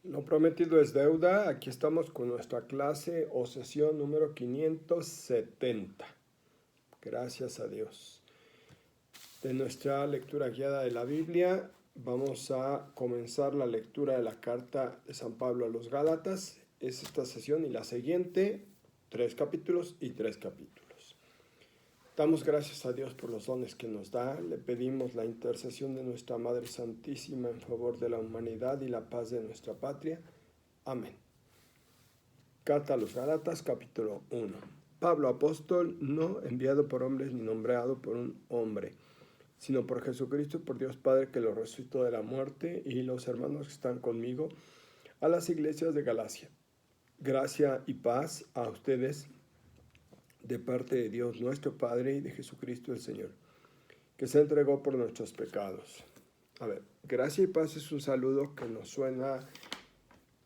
Lo prometido es deuda. Aquí estamos con nuestra clase o sesión número 570. Gracias a Dios. De nuestra lectura guiada de la Biblia, vamos a comenzar la lectura de la carta de San Pablo a los Gálatas. Es esta sesión y la siguiente, 3 capítulos y 3 capítulos. Damos gracias a Dios por los dones que nos da. Le pedimos la intercesión de nuestra Madre Santísima en favor de la humanidad y la paz de nuestra patria. Amén. Carta a los Gálatas, capítulo 1. Pablo, apóstol, no enviado por hombres ni nombrado por un hombre, sino por Jesucristo y por Dios Padre que lo resucitó de la muerte, y los hermanos que están conmigo, a las iglesias de Galacia. Gracia y paz a ustedes de parte de Dios nuestro Padre y de Jesucristo el Señor, que se entregó por nuestros pecados. A ver, gracia y paz es un saludo que nos suena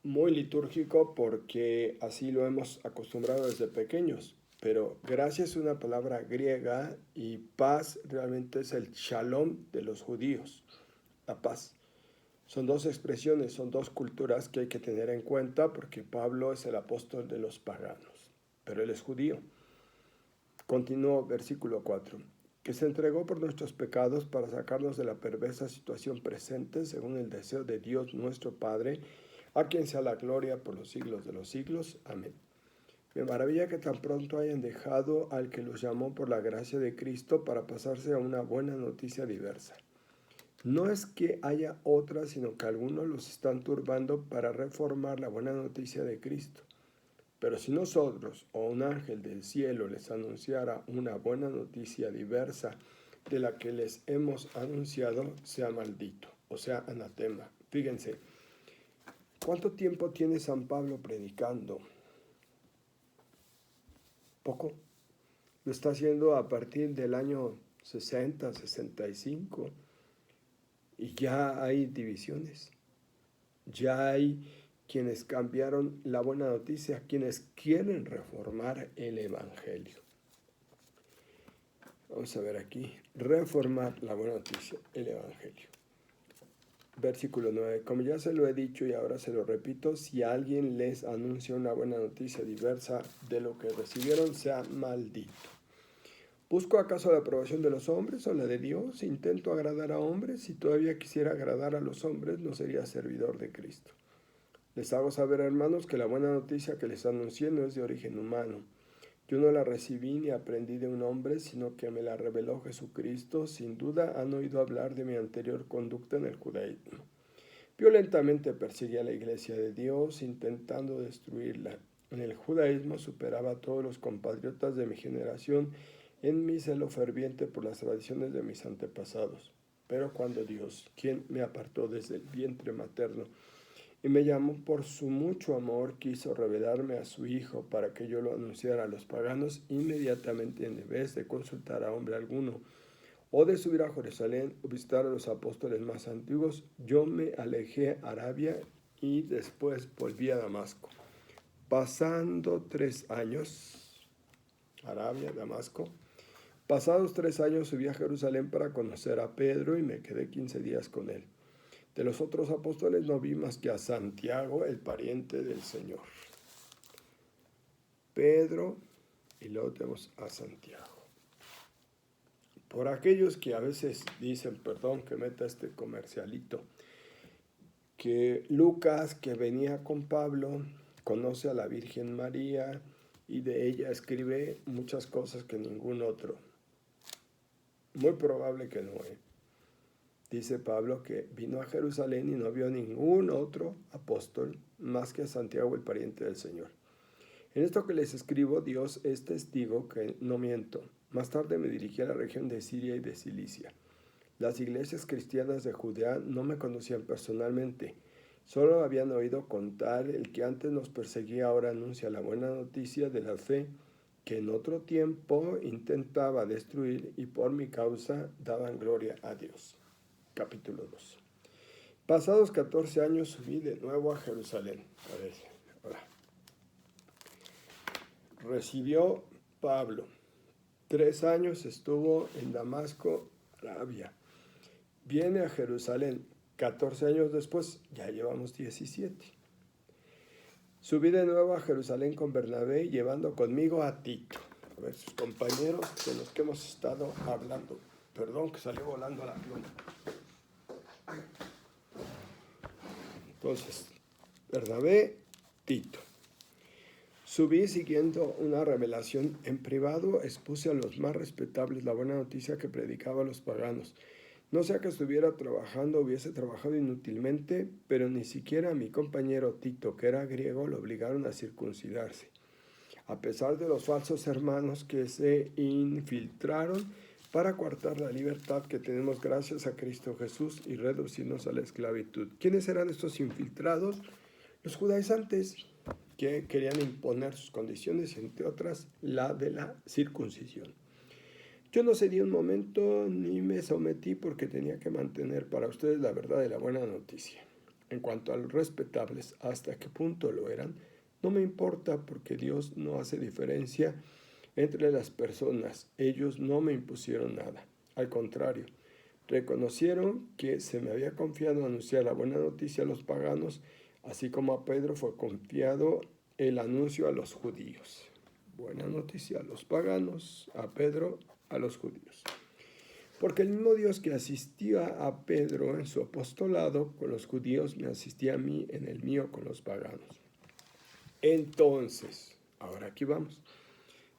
muy litúrgico porque así lo hemos acostumbrado desde pequeños, pero gracia es una palabra griega y paz realmente es el shalom de los judíos, la paz. Son dos expresiones, son dos culturas que hay que tener en cuenta porque Pablo es el apóstol de los paganos, pero él es judío. Continuó versículo 4, que se entregó por nuestros pecados para sacarnos de la perversa situación presente según el deseo de Dios nuestro Padre, a quien sea la gloria por los siglos de los siglos. Amén. Me maravilla que tan pronto hayan dejado al que los llamó por la gracia de Cristo para pasarse a una buena noticia diversa. No es que haya otra, sino que algunos los están turbando para reformar la buena noticia de Cristo. Pero si nosotros o un ángel del cielo les anunciara una buena noticia diversa de la que les hemos anunciado, sea maldito, o sea, anatema. Fíjense, ¿cuánto tiempo tiene San Pablo predicando? Poco. Lo está haciendo a partir del año 60, 65, y ya hay divisiones. Ya hay quienes cambiaron la buena noticia, quienes quieren reformar el Evangelio. Vamos a ver aquí, reformar la buena noticia, el Evangelio. Versículo 9, como ya se lo he dicho y ahora se lo repito, si alguien les anuncia una buena noticia diversa de lo que recibieron, sea maldito. ¿Busco acaso la aprobación de los hombres o la de Dios? ¿Intento agradar a hombres? Si todavía quisiera agradar a los hombres, no sería servidor de Cristo. Les hago saber, hermanos, que la buena noticia que les anuncié no es de origen humano. Yo no la recibí ni aprendí de un hombre, sino que me la reveló Jesucristo. Sin duda han oído hablar de mi anterior conducta en el judaísmo. Violentamente perseguí a la iglesia de Dios, intentando destruirla. En el judaísmo superaba a todos los compatriotas de mi generación en mi celo ferviente por las tradiciones de mis antepasados. Pero cuando Dios, quien me apartó desde el vientre materno y me llamó por su mucho amor, quiso revelarme a su Hijo para que yo lo anunciara a los paganos, inmediatamente en vez de consultar a hombre alguno, o de subir a Jerusalén o visitar a los apóstoles más antiguos, yo me alejé a Arabia y después volví a Damasco. Pasando 3 años, Arabia, Damasco, pasados 3 años subí a Jerusalén para conocer a Pedro y me quedé 15 días con él. De los otros apóstoles no vi más que a Santiago, el pariente del Señor. Pedro, y luego tenemos a Santiago. Por aquellos que a veces dicen, perdón que meta este comercialito, que Lucas, que venía con Pablo, conoce a la Virgen María y de ella escribe muchas cosas que ningún otro. Muy probable que no, Dice Pablo que vino a Jerusalén y no vio ningún otro apóstol más que a Santiago, el pariente del Señor. En esto que les escribo, Dios es testigo que no miento. Más tarde me dirigí a la región de Siria y de Cilicia. Las iglesias cristianas de Judea no me conocían personalmente. Solo habían oído contar el que antes nos perseguía, ahora anuncia la buena noticia de la fe que en otro tiempo intentaba destruir y por mi causa daban gloria a Dios. Capítulo 2. Pasados 14 años subí de nuevo a Jerusalén. A ver, ahora. Recibió Pablo. 3 años estuvo en Damasco, Arabia. Viene a Jerusalén. 14 años después, ya llevamos 17. Subí de nuevo a Jerusalén con Bernabé, llevando conmigo a Tito. A ver, sus compañeros de los que hemos estado hablando. Perdón, que salió volando la pluma. Entonces, Bernabé, Tito. Subí siguiendo una revelación en privado, expuse a los más respetables la buena noticia que predicaba a los paganos. No sea que estuviera trabajando, hubiese trabajado inútilmente, pero ni siquiera a mi compañero Tito, que era griego, lo obligaron a circuncidarse. A pesar de los falsos hermanos que se infiltraron para coartar la libertad que tenemos gracias a Cristo Jesús y reducirnos a la esclavitud. ¿Quiénes eran estos infiltrados? Los judaizantes, que querían imponer sus condiciones, entre otras la de la circuncisión. Yo no cedí un momento ni me sometí porque tenía que mantener para ustedes la verdad de la buena noticia. En cuanto a los respetables, hasta qué punto lo eran, no me importa porque Dios no hace diferencia entre las personas. Ellos no me impusieron nada. Al contrario, reconocieron que se me había confiado anunciar la buena noticia a los paganos, así como a Pedro fue confiado el anuncio a los judíos. Buena noticia a los paganos, a Pedro, a los judíos. Porque el mismo Dios que asistía a Pedro en su apostolado con los judíos, me asistía a mí en el mío con los paganos. Entonces, ahora aquí vamos.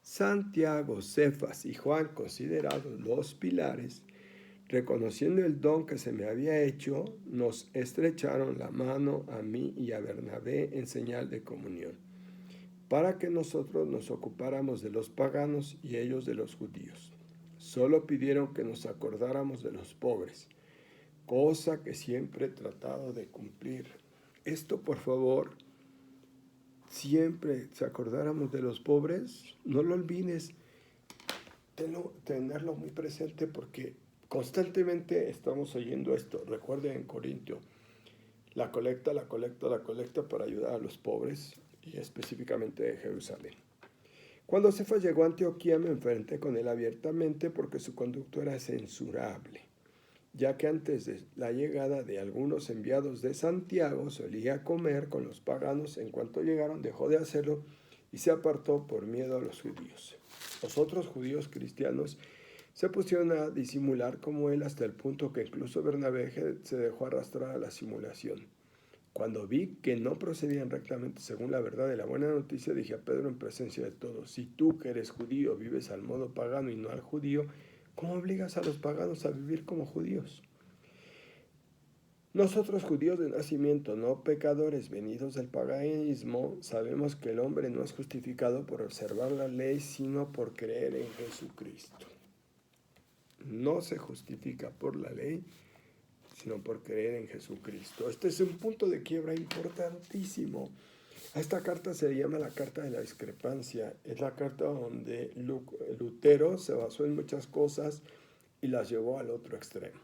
Santiago, Cefas y Juan, considerados los pilares, reconociendo el don que se me había hecho, nos estrecharon la mano a mí y a Bernabé en señal de comunión, para que nosotros nos ocupáramos de los paganos y ellos de los judíos. Solo pidieron que nos acordáramos de los pobres, cosa que siempre he tratado de cumplir. Esto, por favor, siempre se acordáramos de los pobres, no lo olvides, tenerlo muy presente porque constantemente estamos oyendo esto. Recuerden en Corintio, la colecta para ayudar a los pobres y específicamente de Jerusalén. Cuando Cefas llegó a Antioquía me enfrenté con él abiertamente porque su conducto era censurable, ya que antes de la llegada de algunos enviados de Santiago solía comer con los paganos. En cuanto llegaron dejó de hacerlo y se apartó por miedo a los judíos. Los otros judíos cristianos se pusieron a disimular como él hasta el punto que incluso Bernabé se dejó arrastrar a la simulación. Cuando vi que no procedían rectamente según la verdad de la buena noticia, dije a Pedro en presencia de todos: si tú que eres judío vives al modo pagano y no al judío, ¿cómo obligas a los paganos a vivir como judíos? Nosotros judíos de nacimiento, no pecadores venidos del paganismo, sabemos que el hombre no es justificado por observar la ley, sino por creer en Jesucristo. No se justifica por la ley, sino por creer en Jesucristo. Este es un punto de quiebra importantísimo. A esta carta se le llama la carta de la discrepancia. Es la carta donde Lutero se basó en muchas cosas y las llevó al otro extremo.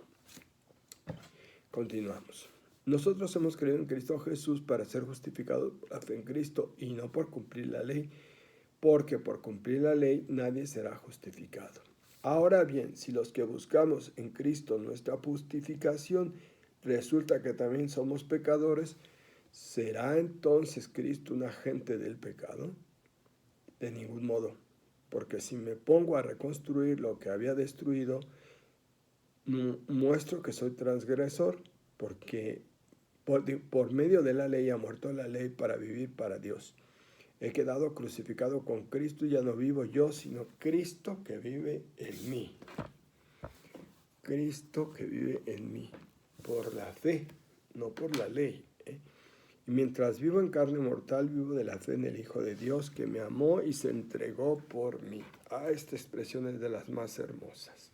Continuamos. Nosotros hemos creído en Cristo Jesús para ser justificados por la fe en Cristo y no por cumplir la ley, porque por cumplir la ley nadie será justificado. Ahora bien, si los que buscamos en Cristo nuestra justificación resulta que también somos pecadores, ¿será entonces Cristo un agente del pecado? De ningún modo, porque si me pongo a reconstruir lo que había destruido, muestro que soy transgresor, porque por medio de la ley ha muerto la ley para vivir para Dios. He quedado crucificado con Cristo y ya no vivo yo, sino Cristo que vive en mí. Cristo que vive en mí, por la fe, no por la ley. Y mientras vivo en carne mortal, vivo de la fe en el Hijo de Dios que me amó y se entregó por mí. Esta expresión es de las más hermosas.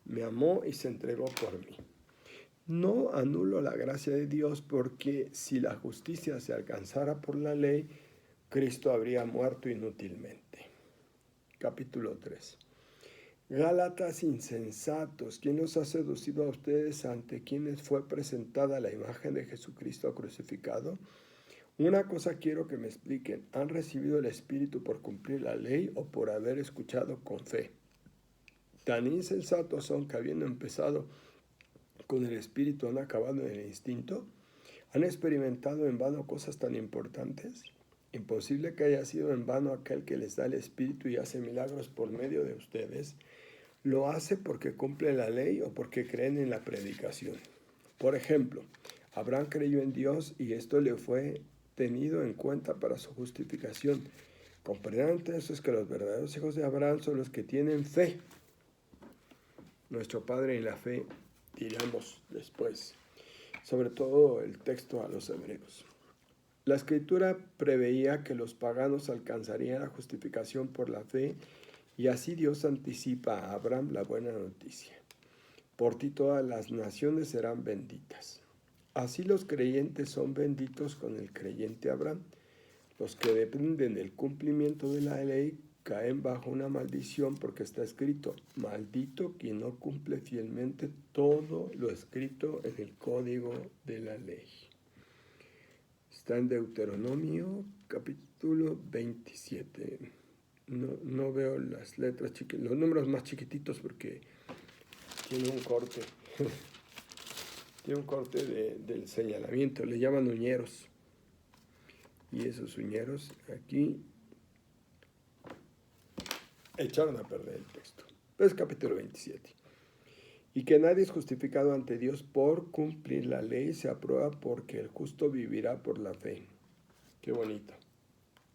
Me amó y se entregó por mí. No anulo la gracia de Dios, porque si la justicia se alcanzara por la ley, Cristo habría muerto inútilmente. Capítulo 3. Gálatas insensatos, ¿quién los ha seducido a ustedes, ante quienes fue presentada la imagen de Jesucristo crucificado? Una cosa quiero que me expliquen: ¿han recibido el Espíritu por cumplir la ley o por haber escuchado con fe? Tan insensatos son que, habiendo empezado con el Espíritu, han acabado en el instinto. ¿Han experimentado en vano cosas tan importantes? Imposible que haya sido en vano aquel que les da el Espíritu y hace milagros por medio de ustedes. Lo hace porque cumple la ley o porque creen en la predicación. Por ejemplo, Abraham creyó en Dios y esto le fue tenido en cuenta para su justificación. Comprendan entonces que los verdaderos hijos de Abraham son los que tienen fe. Nuestro Padre en la fe, diremos después, sobre todo el texto a los hebreos. La Escritura preveía que los paganos alcanzarían la justificación por la fe y así Dios anticipa a Abraham la buena noticia. Por ti todas las naciones serán benditas. Así los creyentes son benditos con el creyente Abraham. Los que dependen del cumplimiento de la ley caen bajo una maldición porque está escrito: maldito quien no cumple fielmente todo lo escrito en el código de la ley. Está en Deuteronomio capítulo 27. No veo las letras los números más chiquititos porque tiene un corte. Tiene un corte del señalamiento. Le llaman uñeros. Y esos uñeros aquí echaron a perder el texto. Es capítulo 27. Y que nadie es justificado ante Dios por cumplir la ley, se aprueba porque el justo vivirá por la fe. Qué bonito.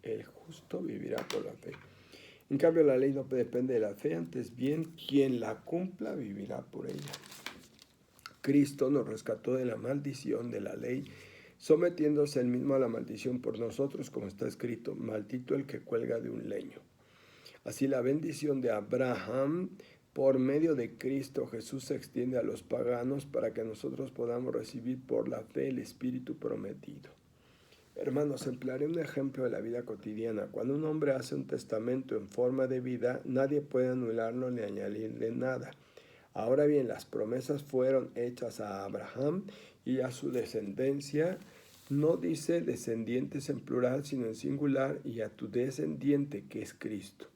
El justo vivirá por la fe. En cambio, la ley no depende de la fe, antes bien, quien la cumpla vivirá por ella. Cristo nos rescató de la maldición de la ley, sometiéndose él mismo a la maldición por nosotros, como está escrito: maldito el que cuelga de un leño. Así la bendición de Abraham por medio de Cristo Jesús se extiende a los paganos para que nosotros podamos recibir por la fe el Espíritu prometido. Hermanos, emplearé un ejemplo de la vida cotidiana. Cuando un hombre hace un testamento en forma de vida, nadie puede anularlo ni añadirle nada. Ahora bien, las promesas fueron hechas a Abraham y a su descendencia. No dice descendientes en plural, sino en singular, y a tu descendiente, que es Cristo.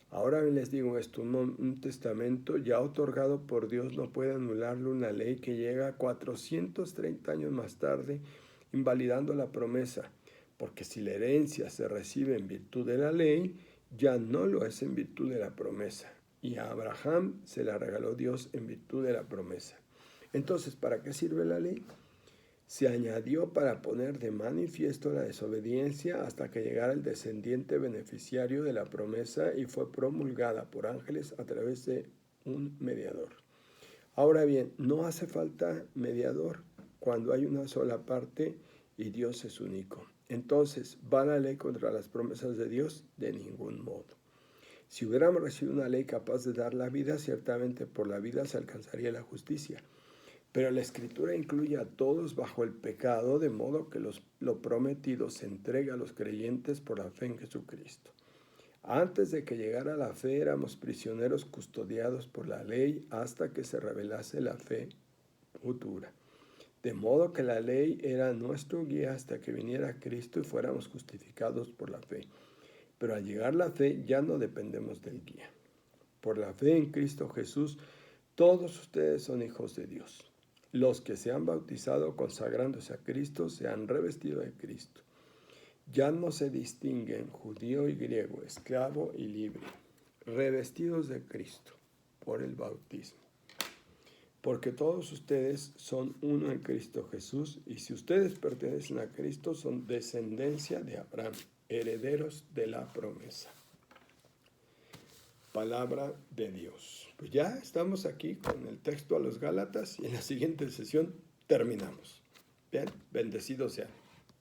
Ahora bien les digo esto: un testamento ya otorgado por Dios no puede anularle una ley que llega 430 años más tarde, invalidando la promesa, porque si la herencia se recibe en virtud de la ley, ya no lo es en virtud de la promesa, y a Abraham se la regaló Dios en virtud de la promesa. Entonces, ¿para qué sirve la ley? Se añadió para poner de manifiesto la desobediencia hasta que llegara el descendiente beneficiario de la promesa y fue promulgada por ángeles a través de un mediador. Ahora bien, no hace falta mediador cuando hay una sola parte y Dios es único. Entonces, ¿va la ley contra las promesas de Dios? De ningún modo. Si hubiéramos recibido una ley capaz de dar la vida, ciertamente por la vida se alcanzaría la justicia. Pero la Escritura incluye a todos bajo el pecado, de modo que lo prometido se entrega a los creyentes por la fe en Jesucristo. Antes de que llegara la fe, éramos prisioneros custodiados por la ley hasta que se revelase la fe futura. De modo que la ley era nuestro guía hasta que viniera Cristo y fuéramos justificados por la fe. Pero al llegar la fe ya no dependemos del guía. Por la fe en Cristo Jesús, todos ustedes son hijos de Dios. Los que se han bautizado consagrándose a Cristo se han revestido de Cristo. Ya no se distinguen judío y griego, esclavo y libre, revestidos de Cristo por el bautismo. Porque todos ustedes son uno en Cristo Jesús, y si ustedes pertenecen a Cristo, son descendencia de Abraham, herederos de la promesa. Palabra de Dios. Pues ya estamos aquí con el texto a los Gálatas y en la siguiente sesión terminamos. Bien, bendecidos sean.